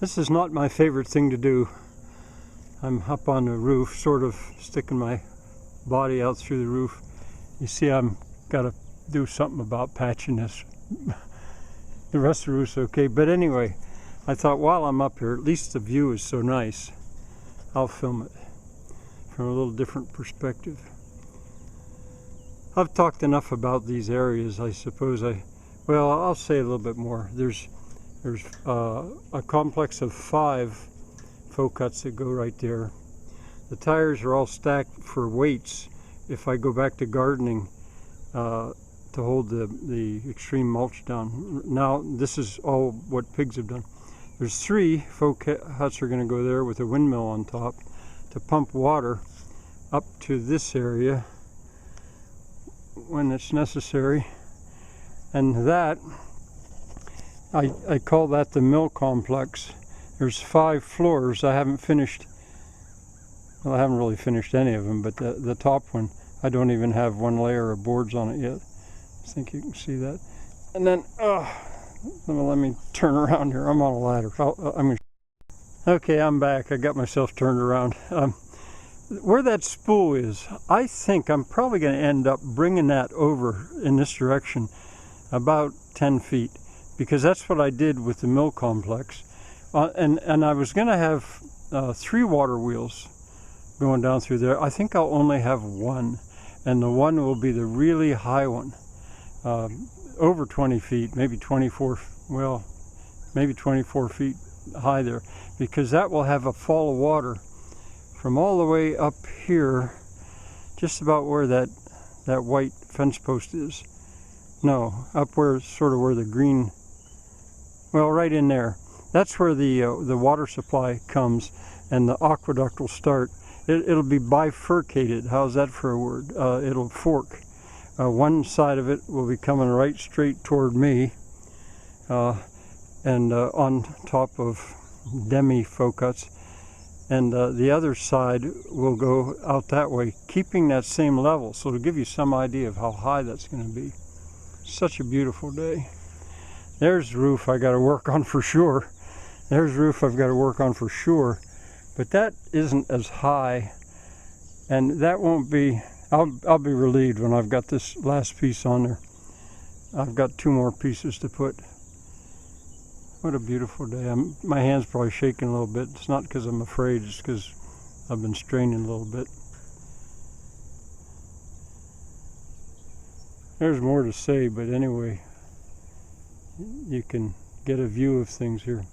This is not my favorite thing to do. I'm up on the roof, sort of sticking my body out through the roof. You see, I'm got to do something about patching this. The rest of the roof's okay, but anyway, I thought while I'm up here, at least the view is so nice, I'll film it from a little different perspective. I've talked enough about these areas, I suppose. Well, I'll say a little bit more. There's a complex of 5 folk huts that go right there. The tires are all stacked for weights if I go back to gardening to hold the extreme mulch down. Now this is all what pigs have done. There's 3 folk huts are going to go there with a windmill on top to pump water up to this area when it's necessary. And that, I call that the mill complex. There's 5 floors. I haven't finished, well, I haven't really finished any of them, but the top one, I don't even have 1 layer of boards on it yet. I think you can see that. And then, let me turn around here. I'm on a ladder. Okay, I'm back. I got myself turned around. Where that spool is, I think I'm probably going to end up bringing that over in this direction about 10 feet, because that's what I did with the mill complex. And I was going to have 3 water wheels going down through there. I think I'll only have 1, and the one will be the really high one, over 20 feet, maybe 24, well, maybe 24 feet high there, because that will have a fall of water from all the way up here, just about where that white fence post is. No, up where, sort of where the green, well, right in there. That's where the water supply comes, and the aqueduct will start. It'll be bifurcated. How's that for a word? It'll fork. One side of it will be coming right straight toward me, and on top of demi folk huts, and the other side will go out that way, keeping that same level. So to give you some idea of how high that's going to be. Such a beautiful day. There's the roof I got to work on for sure. There's the roof I've got to work on for sure. But that isn't as high, and that won't be, I'll be relieved when I've got this last piece on there. I've got 2 more pieces to put. What a beautiful day. My hand's probably shaking a little bit. It's not because I'm afraid, it's because I've been straining a little bit. There's more to say, but anyway, you can get a view of things here.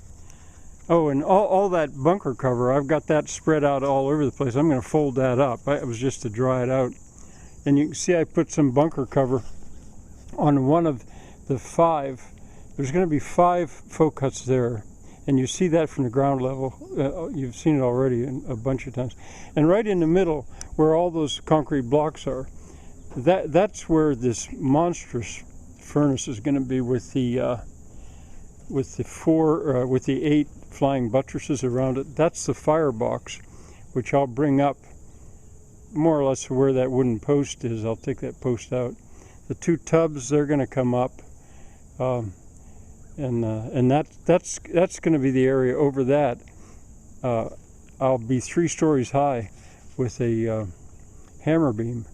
Oh, and all that bunker cover, I've got that spread out all over the place. I'm going to fold that up. It was just to dry it out. And you can see I put some bunker cover on one of the 5. There's going to be 5 folk huts there. And you see that from the ground level. You've seen it already a bunch of times. And right in the middle, where all those concrete blocks are, that's where this monstrous furnace is going to be with the 8 flying buttresses around it. That's the firebox, which I'll bring up more or less where that wooden post is. I'll take that post out. The 2 tubs, they're going to come up, and that's going to be the area over that. I'll be 3 stories high with a hammer beam.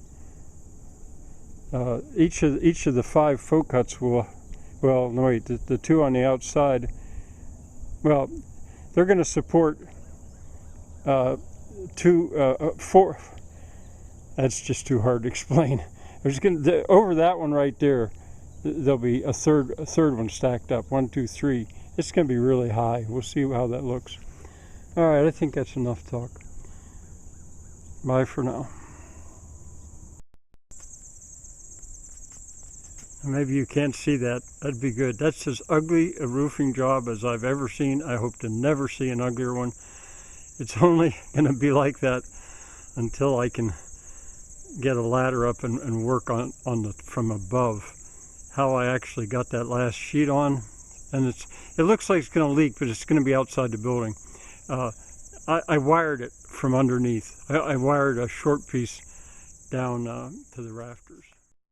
Each of the 5 folk huts will, well, no wait, the 2 on the outside, well, they're going to support 4. That's just too hard to explain. There's over that one right there, there'll be a third one stacked up. 1, 2, 3. It's going to be really high. We'll see how that looks. All right, I think that's enough talk. Bye for now. Maybe you can't see that. That'd be good. That's as ugly a roofing job as I've ever seen. I hope to never see an uglier one. It's only going to be like that until I can get a ladder up and work on from above. How I actually got that last sheet on, and it looks like it's going to leak, but it's going to be outside the building. I wired it from underneath. I wired a short piece down to the rafters.